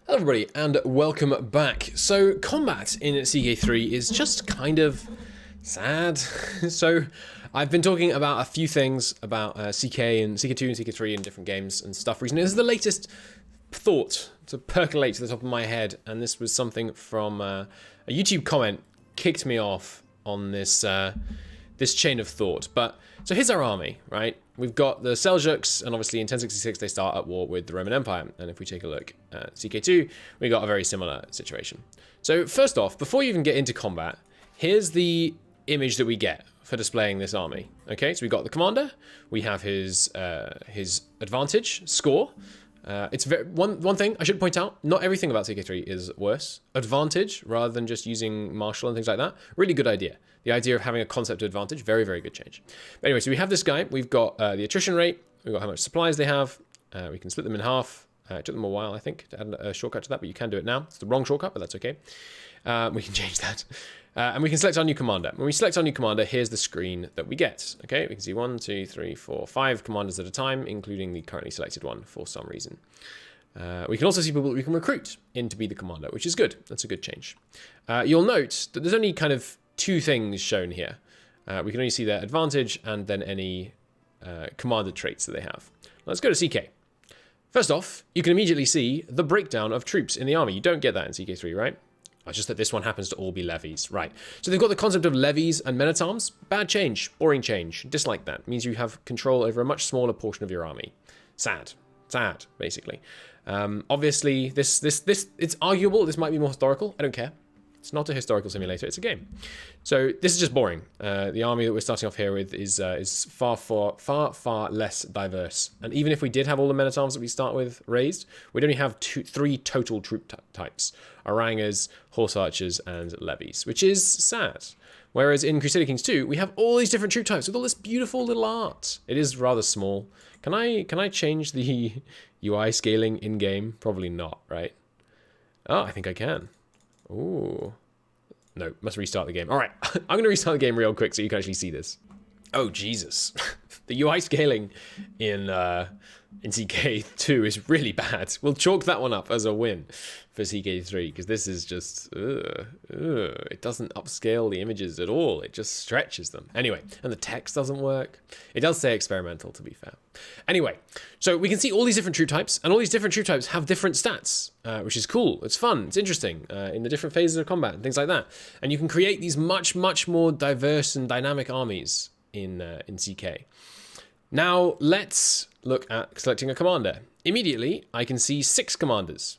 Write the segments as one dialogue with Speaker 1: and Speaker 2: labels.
Speaker 1: Hello everybody and welcome back. So combat in CK3 is just kind of sad. So I've been talking about a few things about CK and CK2 and CK3 and different games and stuff recently. This is the latest thought to percolate to the top of my head, and this was something from a YouTube comment kicked me off on this this chain of thought. But so here's our army, right? We've got the Seljuks, and obviously in 1066 they start at war with the Roman Empire. And if we take a look at CK2, we got a very similar situation. So first off, before you even get into combat, here's the image that we get for displaying this army. Okay, so we got the commander, we have his advantage score. It's one thing I should point out, not everything about CK3 is worse. Advantage, rather than just using martial and things like that, really good idea. The idea of having a concept of advantage, very, very good change. But anyway, so we have this guy, we've got the attrition rate, we've got how much supplies they have, we can split them in half. It took them a while, I think, to add a shortcut to that, but you can do it now. It's the wrong shortcut, but that's okay. We can change that. And we can select our new commander. When we select our new commander, here's the screen that we get. Okay, we can see 1, 2, 3, 4, 5 commanders at a time, including the currently selected one for some reason. We can also see people that we can recruit in to be the commander, which is good. That's a good change. You'll note that there's only kind of 2 things shown here. We can only see their advantage and then any commander traits that they have. Let's go to CK. First off, you can immediately see the breakdown of troops in the army. You don't get that in CK3, right? It's just that this one happens to all be levies. Right. So they've got the concept of levies and men at arms. Bad change. Boring change. Dislike that. It means you have control over a much smaller portion of your army. Sad. Sad, basically. Obviously, it's arguable. This might be more historical. I don't care. It's not a historical simulator. It's a game. So this is just boring. The army that we're starting off here with is far less diverse. And even if we did have all the men at arms that we start with raised, we'd only have 3 total troop types: Orangers, horse archers, and levies, which is sad. Whereas in Crusader Kings 2, we have all these different troop types with all this beautiful little art. It is rather small. Can I change the UI scaling in game? Probably not, right? Oh, I think I can. Ooh. No, must restart the game. All right, I'm going to restart the game real quick so you can actually see this. Oh, Jesus. The UI scaling in CK2 is really bad. We'll chalk that one up as a win for CK3, because this is just, it doesn't upscale the images at all. It just stretches them. Anyway, and the text doesn't work. It does say experimental, to be fair. Anyway, so we can see all these different troop types, and all these different troop types have different stats, which is cool. It's fun. It's interesting in the different phases of combat and things like that. And you can create these much more diverse and dynamic armies in CK. Now let's look at selecting a commander. Immediately, I can see 6 commanders.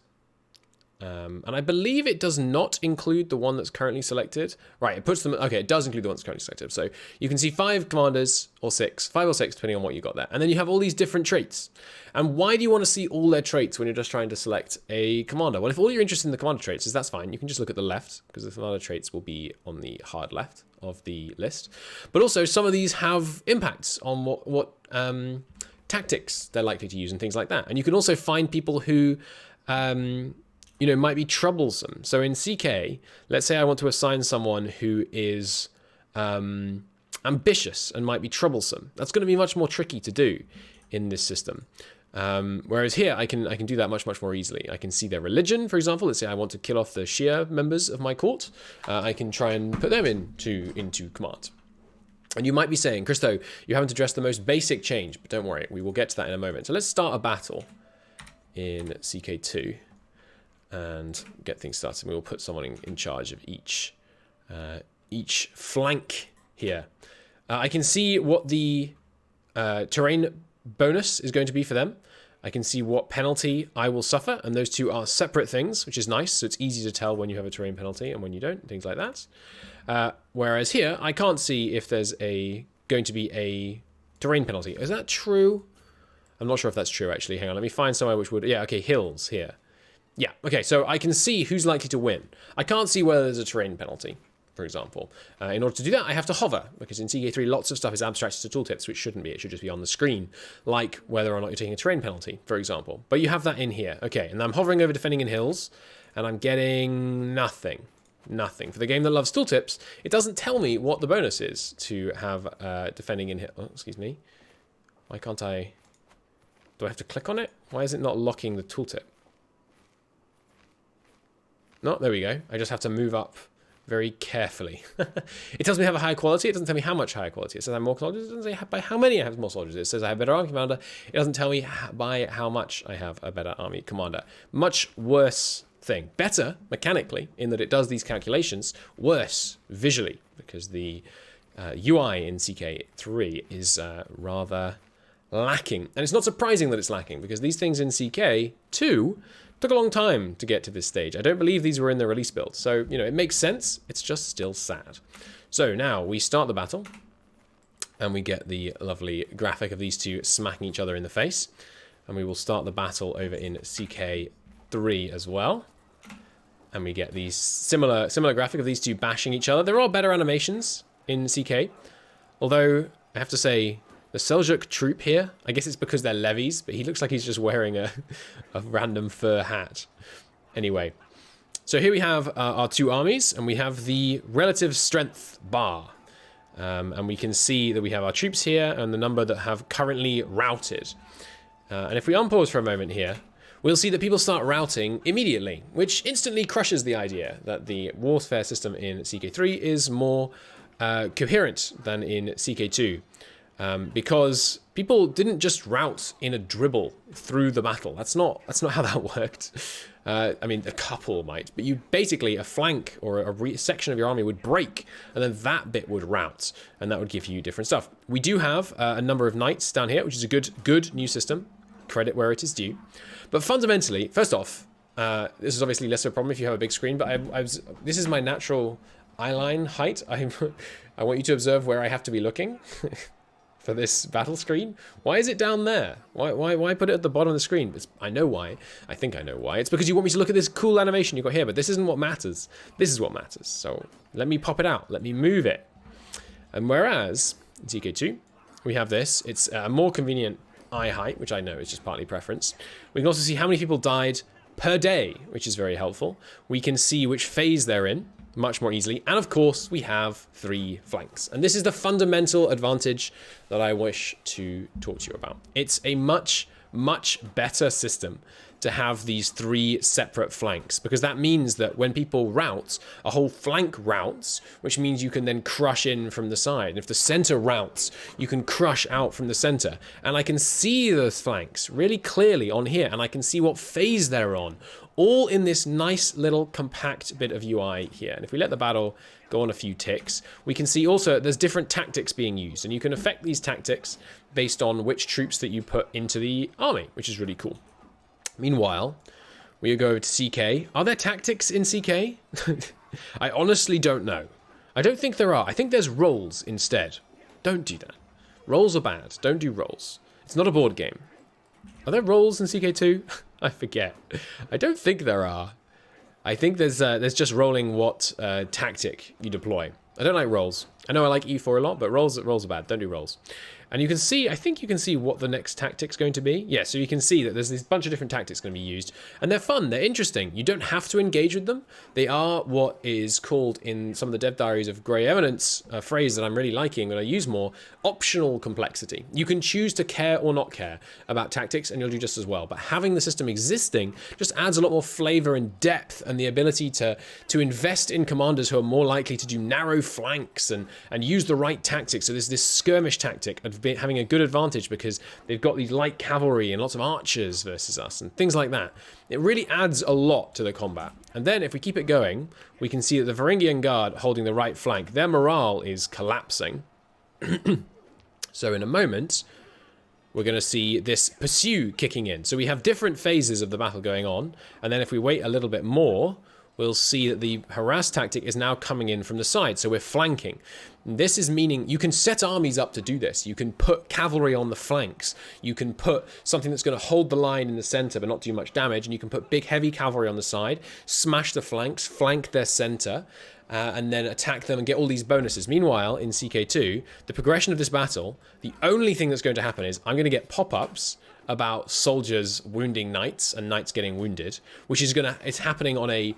Speaker 1: And I believe it does not include the one that's currently selected. Right, it puts them, okay, it does include the one that's currently selected. So you can see 5 commanders, or 6, 5 or 6, depending on what you got there. And then you have all these different traits. And why do you want to see all their traits when you're just trying to select a commander? Well, if all you're interested in the commander traits is, that's fine. You can just look at the left, because the commander traits will be on the hard left of the list. But also, some of these have impacts on what tactics they're likely to use and things like that. And you can also find people who might be troublesome. So in CK, let's say I want to assign someone who is ambitious and might be troublesome. That's going to be much more tricky to do in this system. Whereas here, I can do that much more easily. I can see their religion, for example. Let's say I want to kill off the Shia members of my court. I can try and put them into command. And you might be saying, Christo, you haven't addressed the most basic change, but don't worry, we will get to that in a moment. So let's start a battle in CK2 and get things started. We will put someone in charge of each flank here. I can see what the terrain bonus is going to be for them. I can see what penalty I will suffer, and those 2 are separate things, which is nice. So it's easy to tell when you have a terrain penalty and when you don't, things like that. Whereas here, I can't see if there's going to be a terrain penalty. Is that true? I'm not sure if that's true, actually. Hang on, let me find somewhere which would... Yeah, okay, hills here. Yeah, okay, so I can see who's likely to win. I can't see whether there's a terrain penalty, for example. In order to do that, I have to hover, because in CK3, lots of stuff is abstracted to tooltips, which shouldn't be. It should just be on the screen, like whether or not you're taking a terrain penalty, for example. But you have that in here. Okay, and I'm hovering over defending in hills, and I'm getting nothing. Nothing. For the game that loves tooltips, it doesn't tell me what the bonus is to have defending in hills. Oh, excuse me. Why can't I... Do I have to click on it? Why is it not locking the tooltip? No, there we go. I just have to move up very carefully. It tells me I have a higher quality. It doesn't tell me how much higher quality. It says I have more soldiers. It doesn't say by how many I have more soldiers. It says I have a better army commander. It doesn't tell me by how much I have a better army commander. Much worse thing. Better mechanically in that it does these calculations. Worse visually because the UI in CK3 is rather lacking. And it's not surprising that it's lacking because these things in CK2 took a long time to get to this stage. I don't believe these were in the release build. So, you know, it makes sense. It's just still sad. So now we start the battle and we get the lovely graphic of these two smacking each other in the face. And we will start the battle over in CK3 as well. And we get these similar graphic of these two bashing each other. There are better animations in CK. Although, I have to say, the Seljuk troop here, I guess it's because they're levies, but he looks like he's just wearing a random fur hat. Anyway, so here we have our two armies, and we have the relative strength bar. And we can see that we have our troops here, and the number that have currently routed. And if we unpause for a moment here, we'll see that people start routing immediately, which instantly crushes the idea that the warfare system in CK3 is more coherent than in CK2. Because people didn't just rout in a dribble through the battle. That's not how that worked. I mean, a couple might, but you basically, a flank or a section of your army would break, and then that bit would rout, and that would give you different stuff. We do have a number of knights down here, which is a good new system. Credit where it is due. But fundamentally, first off, this is obviously less of a problem if you have a big screen, but this is my natural eyeline height. I want you to observe where I have to be looking. For this battle screen. Why is it down there? Why put it at the bottom of the screen? I know why. I think I know why. It's because you want me to look at this cool animation you got here, but this isn't what matters. This is what matters. So let me pop it out. Let me move it. And whereas in CK2, we have this. It's a more convenient eye height, which I know is just partly preference. We can also see how many people died per day, which is very helpful. We can see which phase they're in much more easily. And of course, we have 3 flanks. And this is the fundamental advantage that I wish to talk to you about. It's a much better system to have these 3 separate flanks, because that means that when people rout, a whole flank routes, which means you can then crush in from the side. And if the center routes, you can crush out from the center. And I can see those flanks really clearly on here, and I can see what phase they're on, all in this nice little compact bit of UI here. And if we let the battle go on a few ticks, we can see also there's different tactics being used, and you can affect these tactics based on which troops that you put into the army, which is really cool. Meanwhile, we go over to CK. Are there tactics in CK? I honestly don't know. I don't think there are. I think there's rolls instead. Don't do that. Rolls are bad. Don't do rolls. It's not a board game. Are there rolls in CK2? I forget. I don't think there are. I think there's just rolling what tactic you deploy. I don't like rolls. I know I like E4 a lot, but rolls are bad. Don't do rolls. And you can see, I think you can see what the next tactic's going to be. Yeah, so you can see that there's this bunch of different tactics going to be used. And they're fun, they're interesting. You don't have to engage with them. They are what is called in some of the dev diaries of Grey Eminence, a phrase that I'm really liking and I use more, optional complexity. You can choose to care or not care about tactics and you'll do just as well. But having the system existing just adds a lot more flavor and depth and the ability to invest in commanders who are more likely to do narrow flanks and use the right tactics. So there's this skirmish tactic of having a good advantage because they've got these light cavalry and lots of archers versus us and things like that. It really adds a lot to the combat. And then if we keep it going, we can see that the Varangian Guard holding the right flank, their morale is collapsing. So in a moment, we're going to see this pursue kicking in. So we have different phases of the battle going on. And then if we wait a little bit more, we'll see that the harass tactic is now coming in from the side. So we're flanking. This is meaning you can set armies up to do this. You can put cavalry on the flanks. You can put something that's going to hold the line in the center but not do much damage. And you can put big heavy cavalry on the side, smash the flanks, flank their center, and then attack them and get all these bonuses. Meanwhile, in CK2, the progression of this battle, the only thing that's going to happen is I'm going to get pop-ups about soldiers wounding knights and knights getting wounded, which is it's happening on a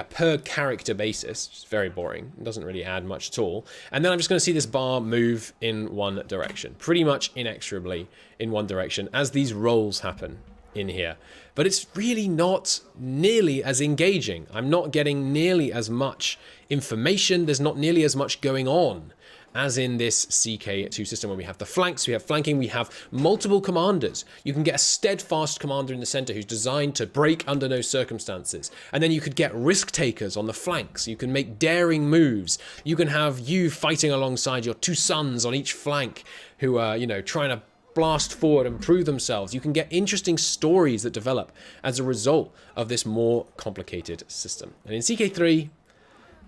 Speaker 1: per character basis. It's very boring. It doesn't really add much at all. And then I'm just going to see this bar move in one direction, pretty much inexorably in one direction as these rolls happen. in here, but it's really not nearly as engaging. I'm not getting nearly as much information. There's not nearly as much going on as in this CK2 system, where we have the flanks, we have flanking, we have multiple commanders. You can get a steadfast commander in the center who's designed to break under no circumstances. And then you could get risk takers on the flanks. You can make daring moves. You can have you fighting alongside your two sons on each flank who are, you know, trying to blast forward and prove themselves. You can get interesting stories that develop as a result of this more complicated system. And in CK3,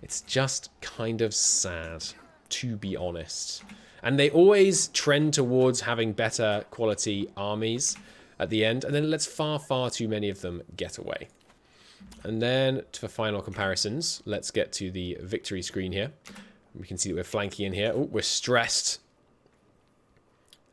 Speaker 1: it's just kind of sad, to be honest. And they always trend towards having better quality armies at the end, and then it lets far, far too many of them get away. And then for final comparisons, let's get to the victory screen here. We can see that we're flanking in here. Oh, we're stressed.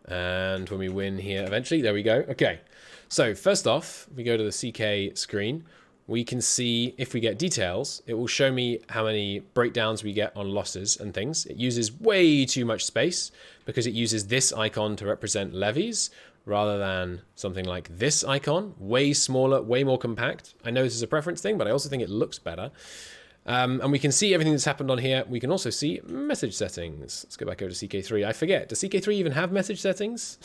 Speaker 1: And when we win here eventually, there we go. Okay, so first off, we go to the CK screen. We can see if we get details, it will show me how many breakdowns we get on losses and things. It uses way too much space because it uses this icon to represent levies rather than something like this icon. Way smaller, way more compact. I know this is a preference thing, but I also think it looks better. And we can see everything that's happened on here. We can also see message settings. Let's go back over to CK3. I forget, does CK3 even have message settings?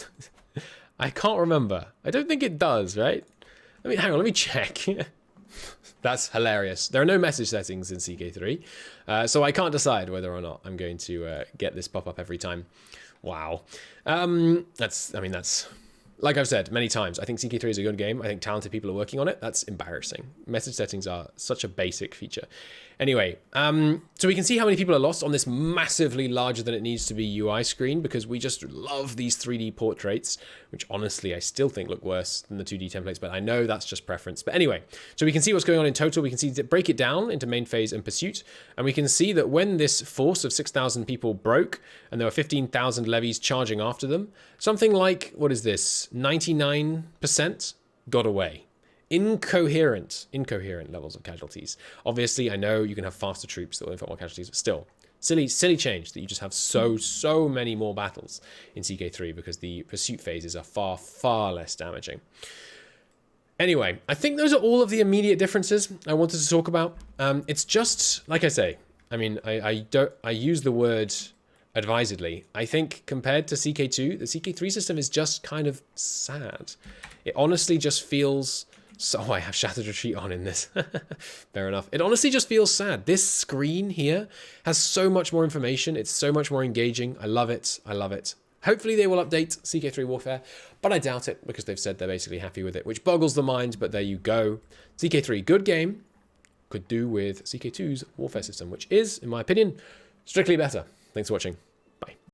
Speaker 1: I can't remember. I don't think it does, right? Hang on, let me check. That's hilarious. There are no message settings in CK3, so I can't decide whether or not I'm going to get this pop up every time. Wow. That's like I've said many times, I think CK3 is a good game. I think talented people are working on it. That's embarrassing. Message settings are such a basic feature. Anyway, so we can see how many people are lost on this massively larger than it needs to be UI screen, because we just love these 3D portraits, which honestly I still think look worse than the 2D templates, but I know that's just preference. But anyway, so we can see what's going on in total. We can see break it down into main phase and pursuit, and we can see that when this force of 6,000 people broke and there were 15,000 levies charging after them, something like, what is this, 99% got away. Incoherent levels of casualties. Obviously, I know you can have faster troops that will inflict more casualties, but still, silly change that you just have so many more battles in CK3 because the pursuit phases are far, far less damaging. Anyway, I think those are all of the immediate differences I wanted to talk about. It's just, like I say, I use the word advisedly. I think compared to CK2, the CK3 system is just kind of sad. It honestly just feels... So I have Shattered Retreat on in this. Fair enough. It honestly just feels sad. This screen here has so much more information. It's so much more engaging. I love it. I love it. Hopefully they will update CK3 Warfare, but I doubt it because they've said they're basically happy with it, which boggles the mind, but there you go. CK3, good game. Could do with CK2's Warfare system, which is, in my opinion, strictly better. Thanks for watching.